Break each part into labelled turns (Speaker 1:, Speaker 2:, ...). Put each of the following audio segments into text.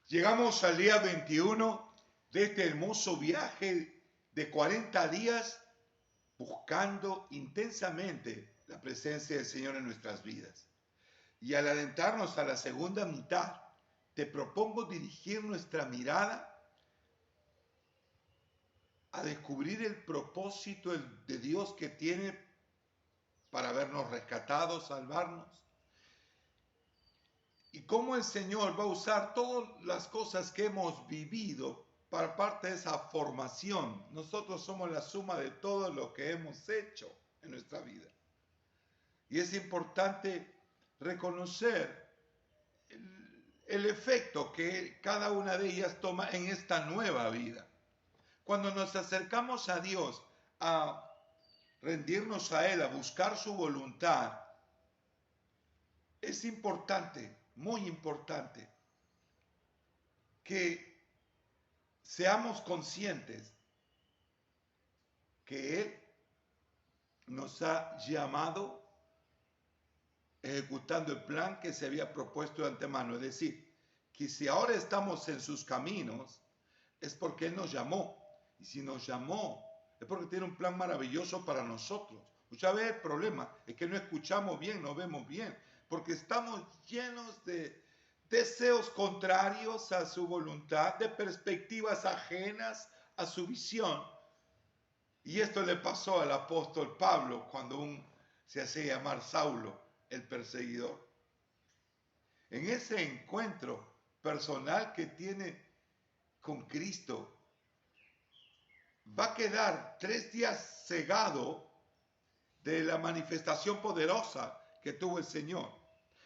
Speaker 1: Llegamos al día 21 de este hermoso viaje de 40 días buscando intensamente la presencia del Señor en nuestras vidas. Y al adentrarnos a la segunda mitad, te propongo dirigir nuestra mirada a descubrir el propósito de Dios que tiene para habernos rescatado, salvarnos, y cómo el Señor va a usar todas las cosas que hemos vivido para parte de esa formación. Nosotros somos la suma de todo lo que hemos hecho en nuestra vida. Y es importante reconocer el efecto que cada una de ellas toma en esta nueva vida. Cuando nos acercamos a Dios, a rendirnos a Él, a buscar su voluntad, es importante, muy importante, que seamos conscientes que Él nos ha llamado ejecutando el plan que se había propuesto de antemano. Es decir, que si ahora estamos en sus caminos, es porque Él nos llamó. Y si nos llamó, es porque tiene un plan maravilloso para nosotros. Muchas veces el problema es que no escuchamos bien, no vemos bien, porque estamos llenos de deseos contrarios a su voluntad, de perspectivas ajenas a su visión. Y esto le pasó al apóstol Pablo cuando se hacía llamar Saulo, el perseguidor. En ese encuentro personal que tiene con Cristo, va a quedar 3 días cegado de la manifestación poderosa que tuvo el Señor.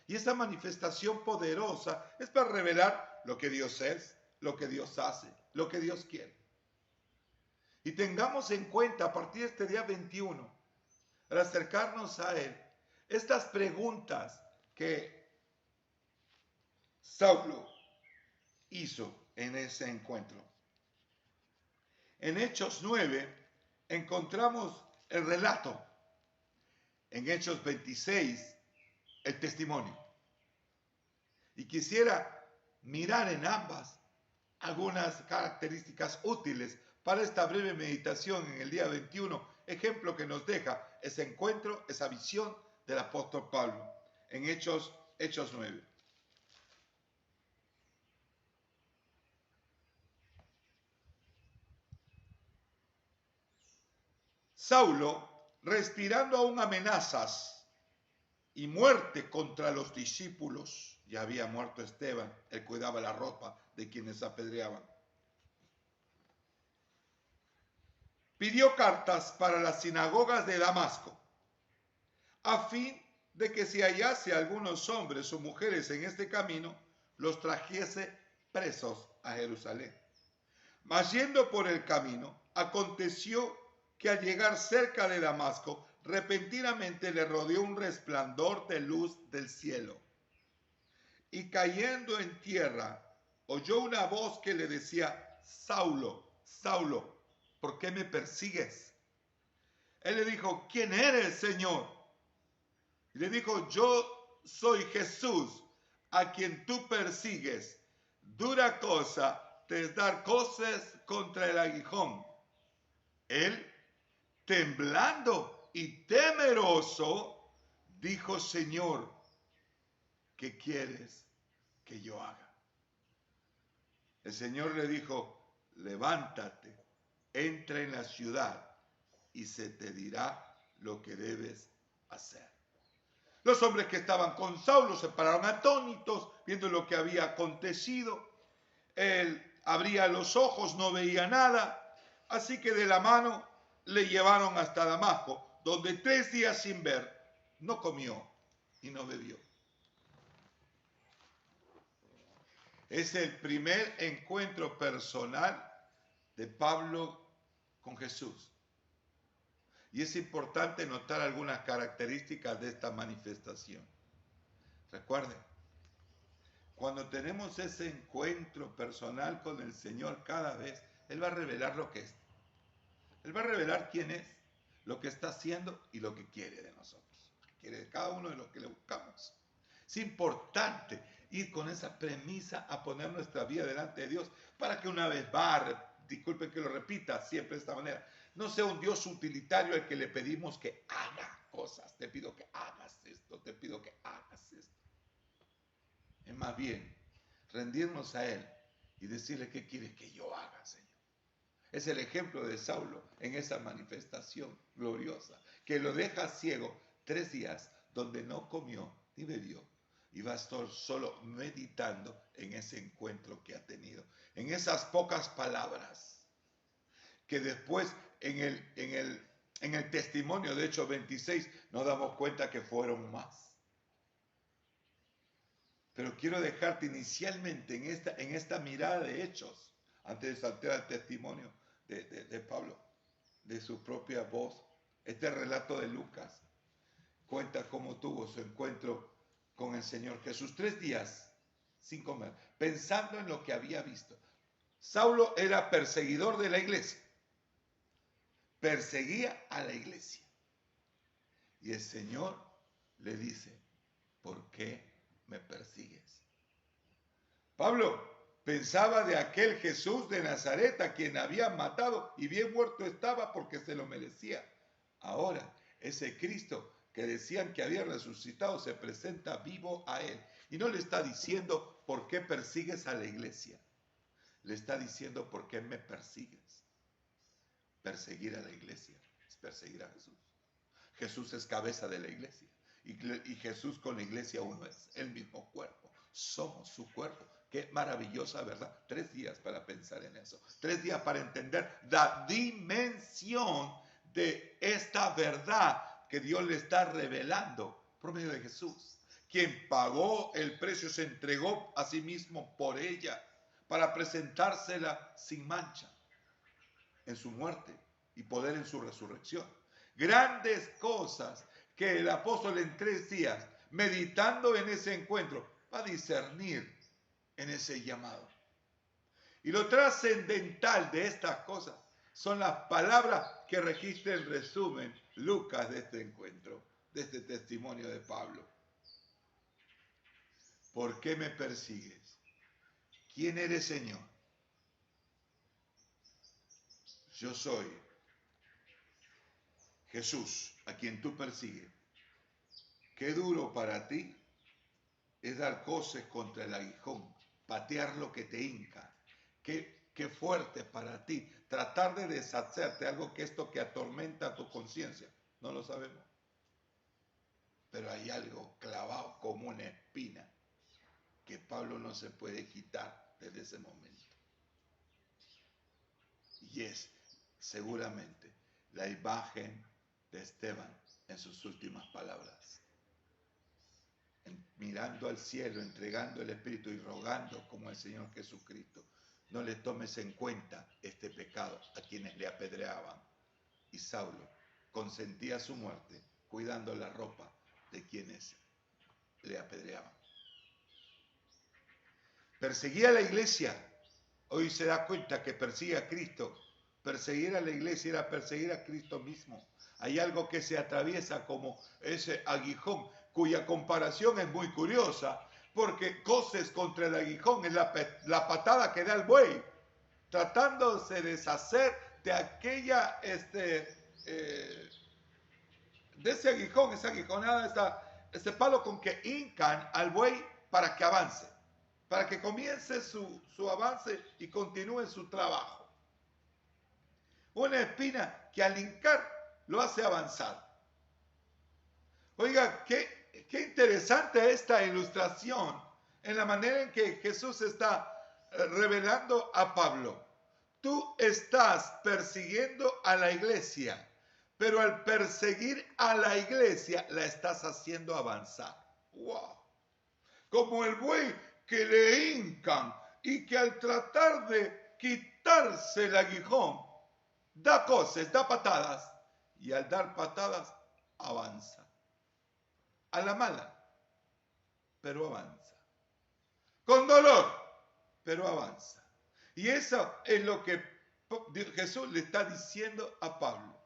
Speaker 1: Y esa manifestación poderosa es para revelar lo que Dios es, lo que Dios hace, lo que Dios quiere. Y tengamos en cuenta a partir de este día 21, al acercarnos a Él, estas preguntas que Saulo hizo en ese encuentro. En Hechos 9 encontramos el relato. En Hechos 26, el testimonio. Y quisiera mirar en ambas algunas características útiles para esta breve meditación en el día 21, ejemplo que nos deja ese encuentro, esa visión del apóstol Pablo en Hechos 9. Saulo, respirando aún amenazas y muerte contra los discípulos, ya había muerto Esteban, él cuidaba la ropa de quienes apedreaban, pidió cartas para las sinagogas de Damasco, a fin de que si hallase algunos hombres o mujeres en este camino, los trajese presos a Jerusalén. Mas yendo por el camino, aconteció que al llegar cerca de Damasco, repentinamente le rodeó un resplandor de luz del cielo. Y cayendo en tierra, oyó una voz que le decía: Saulo, Saulo, ¿por qué me persigues? Él le dijo: ¿quién eres, Señor? Y le dijo: yo soy Jesús, a quien tú persigues. Dura cosa te es dar coces contra el aguijón. Él, temblando y temeroso, dijo: Señor, ¿qué quieres que yo haga? El Señor le dijo: levántate, entra en la ciudad y se te dirá lo que debes hacer. Los hombres que estaban con Saulo se pararon atónitos viendo lo que había acontecido. Él abría los ojos, no veía nada, así que de la mano le llevaron hasta Damasco, donde 3 días sin ver, no comió y no bebió. Es el primer encuentro personal de Pablo con Jesús. Y es importante notar algunas características de esta manifestación. Recuerden, cuando tenemos ese encuentro personal con el Señor cada vez, Él va a revelar lo que es. Él va a revelar quién es, lo que está haciendo y lo que quiere de nosotros. Quiere de cada uno de los que le buscamos. Es importante. ir con esa premisa a poner nuestra vida delante de Dios para que una vez va, disculpen que lo repita siempre de esta manera, no sea un Dios utilitario al que le pedimos que haga cosas. Te pido que hagas esto, te pido que hagas esto. Es más bien rendirnos a Él y decirle qué quieres que yo haga, Señor. Es el ejemplo de Saulo en esa manifestación gloriosa, que lo deja ciego 3 días donde no comió ni bebió. Y va a estar solo meditando en ese encuentro que ha tenido, en esas pocas palabras, que después en el testimonio de Hechos 26 nos damos cuenta que fueron más. Pero quiero dejarte inicialmente en esta mirada de Hechos, antes de saltar al testimonio de Pablo, de su propia voz. Este relato de Lucas cuenta cómo tuvo su encuentro con el Señor Jesús 3 días sin comer, pensando en lo que había visto. Saulo era perseguidor de la iglesia, perseguía a la iglesia. Y el Señor le dice, ¿por qué me persigues? Pablo pensaba de aquel Jesús de Nazaret a quien habían matado y bien muerto estaba porque se lo merecía. Ahora, ese Cristo que decían que había resucitado se presenta vivo a él. Y no le está diciendo por qué persigues a la iglesia. Le está diciendo por qué me persigues. Perseguir a la iglesia es perseguir a Jesús. Jesús es cabeza de la iglesia. Y Jesús con la iglesia uno es el mismo cuerpo. Somos su cuerpo. Qué maravillosa verdad. 3 días para pensar en eso. 3 días para entender la dimensión de esta verdad que Dios le está revelando por medio de Jesús. Quien pagó el precio, se entregó a sí mismo por ella para presentársela sin mancha en su muerte y poder en su resurrección. Grandes cosas que el apóstol en 3 días, meditando en ese encuentro, va a discernir en ese llamado. Y lo trascendental de estas cosas son las palabras que registra en resumen Lucas de este encuentro, de este testimonio de Pablo. ¿Por qué me persigues? ¿Quién eres, Señor? Yo soy Jesús, a quien tú persigues. Qué duro para ti es dar coces contra el aguijón, patear lo que te hinca. Qué fuerte para ti tratar de deshacerte algo que esto que atormenta tu conciencia. No lo sabemos. Pero hay algo clavado como una espina que Pablo no se puede quitar desde ese momento. Y es seguramente la imagen de Esteban en sus últimas palabras. Mirando al cielo, entregando el Espíritu y rogando como el Señor Jesucristo. No le tomes en cuenta este pecado a quienes le apedreaban. Y Saulo consentía su muerte cuidando la ropa de quienes le apedreaban. Perseguía a la iglesia. Hoy se da cuenta que persigue a Cristo. Perseguir a la iglesia era perseguir a Cristo mismo. Hay algo que se atraviesa como ese aguijón, cuya comparación es muy curiosa, porque coces contra el aguijón es la patada que da el buey, tratándose de deshacer de aquella, de ese aguijón, esa aguijonada, ese palo con que hincan al buey para que avance, para que comience su avance y continúe su trabajo. Una espina que al hincar lo hace avanzar. Oiga, qué interesante esta ilustración en la manera en que Jesús está revelando a Pablo. Tú estás persiguiendo a la iglesia, pero al perseguir a la iglesia la estás haciendo avanzar. ¡Wow! Como el buey que le hincan y que al tratar de quitarse el aguijón, da coces, da patadas, y al dar patadas avanza. A la mala, pero avanza. Con dolor, pero avanza. Y eso es lo que Jesús le está diciendo a Pablo.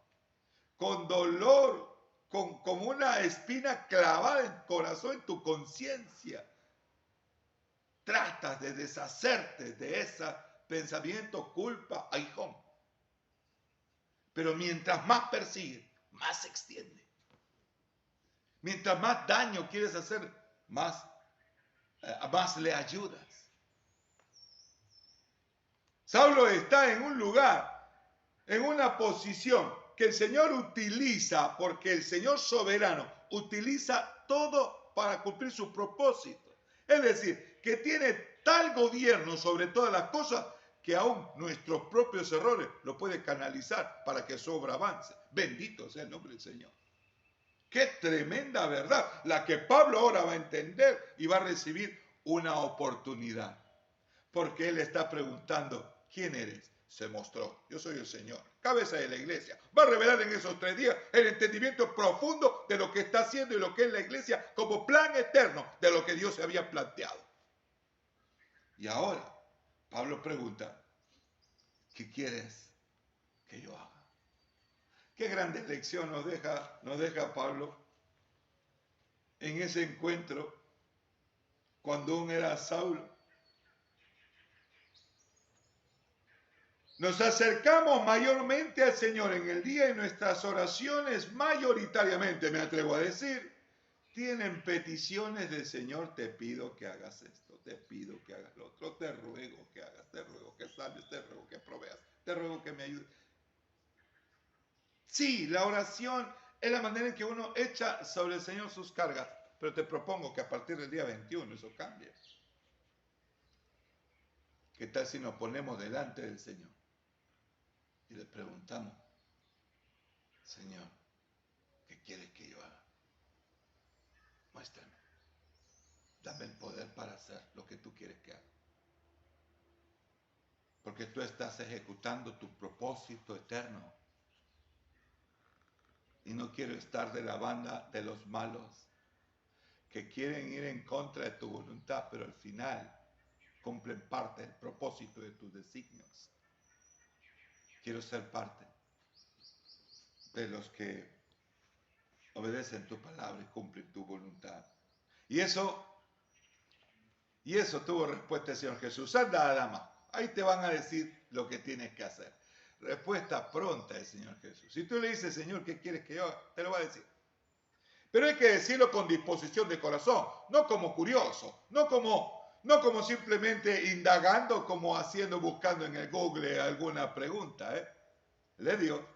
Speaker 1: Con dolor, como una espina clavada en el corazón, en tu conciencia. tratas de deshacerte de ese pensamiento, culpa, aguijón. Pero mientras más persigues, más se extiende. Mientras más daño quieres hacer, más le ayudas. Saulo está en un lugar, en una posición que el Señor utiliza, porque el Señor soberano utiliza todo para cumplir su propósito. Es decir, que tiene tal gobierno sobre todas las cosas que aún nuestros propios errores lo puede canalizar para que su obra avance. Bendito sea el nombre del Señor. Qué tremenda verdad, la que Pablo ahora va a entender y va a recibir una oportunidad. Porque él está preguntando, ¿quién eres? Se mostró, yo soy el Señor, cabeza de la iglesia. Va a revelar en esos 3 días el entendimiento profundo de lo que está haciendo y lo que es la iglesia como plan eterno de lo que Dios se había planteado. Y ahora, Pablo pregunta, ¿qué quieres que yo haga? Qué grande lección nos deja Pablo en ese encuentro cuando aún era Saulo. Nos acercamos mayormente al Señor en el día y nuestras oraciones mayoritariamente, me atrevo a decir, tienen peticiones del Señor. Te pido que hagas esto, te pido que hagas lo otro, te ruego que hagas, te ruego que salves, te ruego que proveas, te ruego que me ayudes. Sí, la oración es la manera en que uno echa sobre el Señor sus cargas, pero te propongo que a partir del día 21 eso cambie. ¿Qué tal si nos ponemos delante del Señor y le preguntamos, Señor, ¿qué quieres que yo haga? Muéstrame. Dame el poder para hacer lo que tú quieres que haga. Porque tú estás ejecutando tu propósito eterno. Y no quiero estar de la banda de los malos que quieren ir en contra de tu voluntad, pero al final cumplen parte del propósito de tus designios. Quiero ser parte de los que obedecen tu palabra y cumplen tu voluntad. Y eso tuvo respuesta el Señor Jesús. Anda, dama, ahí te van a decir lo que tienes que hacer. Respuesta pronta del Señor Jesús. Si tú le dices, Señor, ¿qué quieres que yo haga? Te lo va a decir. Pero hay que decirlo con disposición de corazón, no como curioso, no como simplemente indagando, como haciendo, buscando en el Google alguna pregunta. Le dio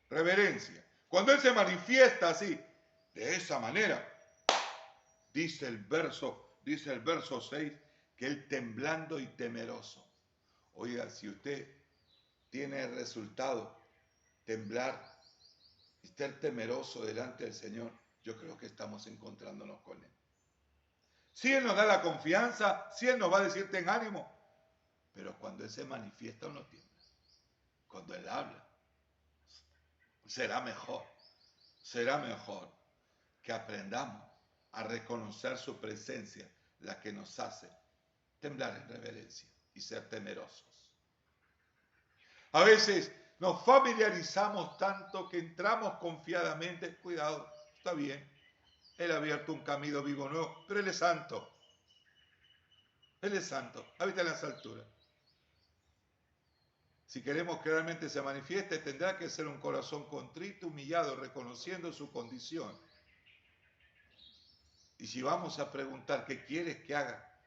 Speaker 1: reverencia. Cuando Él se manifiesta así, de esa manera, dice el verso 6, que Él temblando y temeroso. Oiga, si usted tiene el resultado, temblar y ser temeroso delante del Señor, yo creo que estamos encontrándonos con Él. Si Él nos da la confianza, si Él nos va a decir ten ánimo, pero cuando Él se manifiesta uno tiembla. Cuando Él habla, será mejor que aprendamos a reconocer su presencia, la que nos hace temblar en reverencia y ser temerosos. A veces nos familiarizamos tanto que entramos confiadamente, cuidado, está bien, Él ha abierto un camino vivo nuevo, pero Él es santo. Él es santo, habita en las alturas. Si queremos que realmente se manifieste, tendrá que ser un corazón contrito, humillado, reconociendo su condición. Y si vamos a preguntar qué quieres que haga,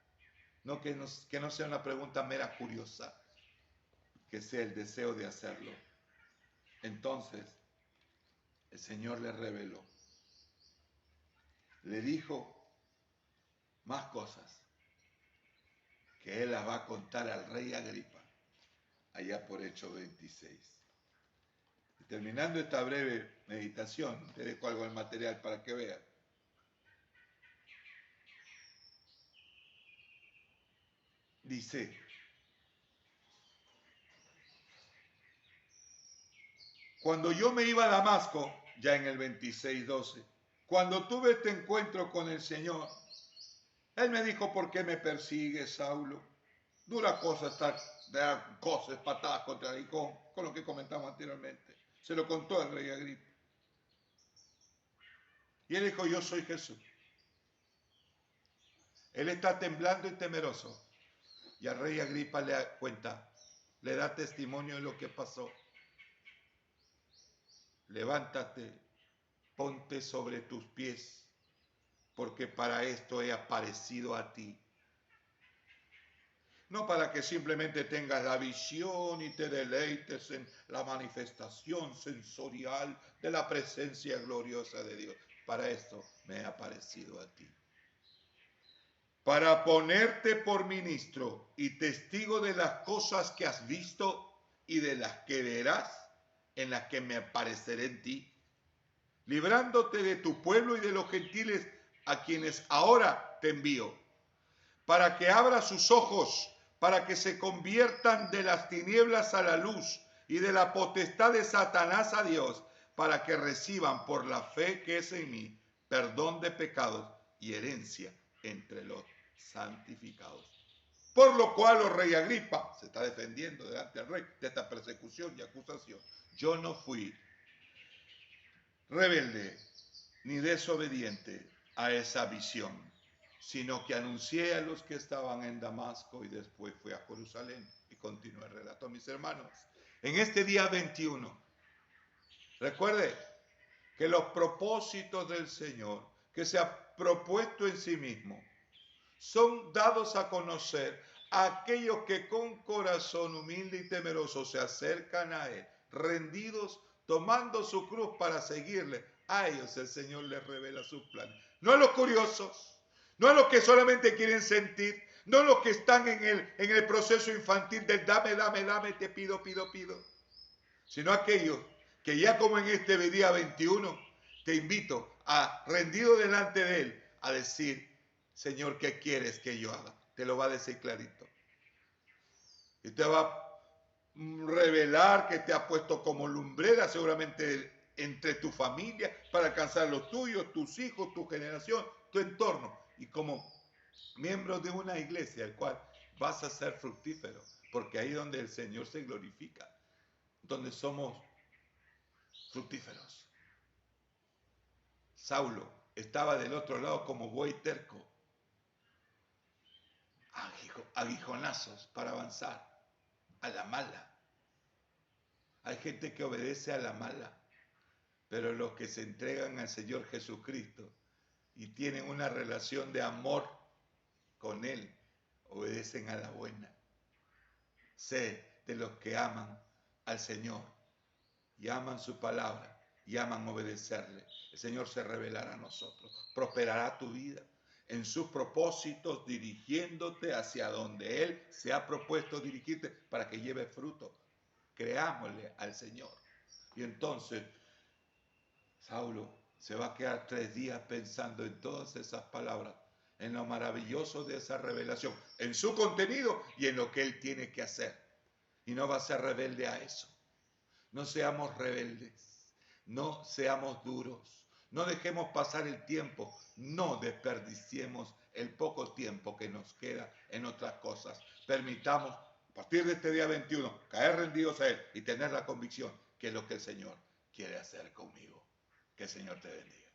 Speaker 1: no que no sea una pregunta mera curiosa, que sea el deseo de hacerlo. Entonces, el Señor le reveló. Le dijo más cosas que Él las va a contar al rey Agripa, allá por Hechos 26. Y terminando esta breve meditación, te dejo algo del material para que veas. Dice, cuando yo me iba a Damasco, ya en el 26:12, cuando tuve este encuentro con el Señor, Él me dijo, ¿por qué me persigues, Saulo? Dura cosa estar de dar cosas, patadas contra el con lo que comentamos anteriormente. Se lo contó el rey Agripa. Y él dijo, yo soy Jesús, Él está temblando y temeroso. Y al rey Agripa le cuenta, le da testimonio de lo que pasó. Levántate, ponte sobre tus pies, porque para esto he aparecido a ti. No para que simplemente tengas la visión y te deleites en la manifestación sensorial de la presencia gloriosa de Dios. Para esto me he aparecido a ti. Para ponerte por ministro y testigo de las cosas que has visto y de las que verás, en las que me apareceré en ti, librándote de tu pueblo y de los gentiles a quienes ahora te envío, para que abra sus ojos, para que se conviertan de las tinieblas a la luz y de la potestad de Satanás a Dios, para que reciban por la fe que es en mí perdón de pecados y herencia entre los santificados. Por lo cual, oh rey Agripa, se está defendiendo delante del rey de esta persecución y acusación. Yo no fui rebelde ni desobediente a esa visión, sino que anuncié a los que estaban en Damasco y después fui a Jerusalén. Y continúa el relato, mis hermanos. En este día 21, recuerde que los propósitos del Señor que se ha propuesto en sí mismo son dados a conocer a aquellos que con corazón humilde y temeroso se acercan a Él, rendidos, tomando su cruz para seguirle. A ellos el Señor les revela sus planes. No a los curiosos, no a los que solamente quieren sentir, no a los que están en el proceso infantil del dame, dame, dame, te pido, pido, pido, sino a aquellos que ya como en este día 21, te invito a, rendido delante de Él, a decir, Señor, ¿qué quieres que yo haga? Te lo va a decir clarito. Y te va a revelar que te ha puesto como lumbrera seguramente entre tu familia para alcanzar los tuyos, tus hijos, tu generación, tu entorno. Y como miembro de una iglesia, el cual vas a ser fructífero, porque ahí es donde el Señor se glorifica, donde somos fructíferos. Saulo estaba del otro lado como buey terco, aguijonazos para avanzar, a la mala. Hay gente que obedece a la mala, pero los que se entregan al Señor Jesucristo y tienen una relación de amor con Él, obedecen a la buena. Sé de los que aman al Señor y aman su palabra y aman obedecerle. El Señor se revelará a nosotros, prosperará tu vida en sus propósitos, dirigiéndote hacia donde Él se ha propuesto dirigirte para que lleve fruto. Creámosle al Señor. Y entonces, Saulo se va a quedar 3 días pensando en todas esas palabras, en lo maravilloso de esa revelación, en su contenido y en lo que Él tiene que hacer. Y no va a ser rebelde a eso. No seamos rebeldes, no seamos duros, no dejemos pasar el tiempo, no desperdiciemos el poco tiempo que nos queda en otras cosas. Permitamos, a partir de este día 21, caer rendidos a Él y tener la convicción que es lo que el Señor quiere hacer conmigo. Que el Señor te bendiga.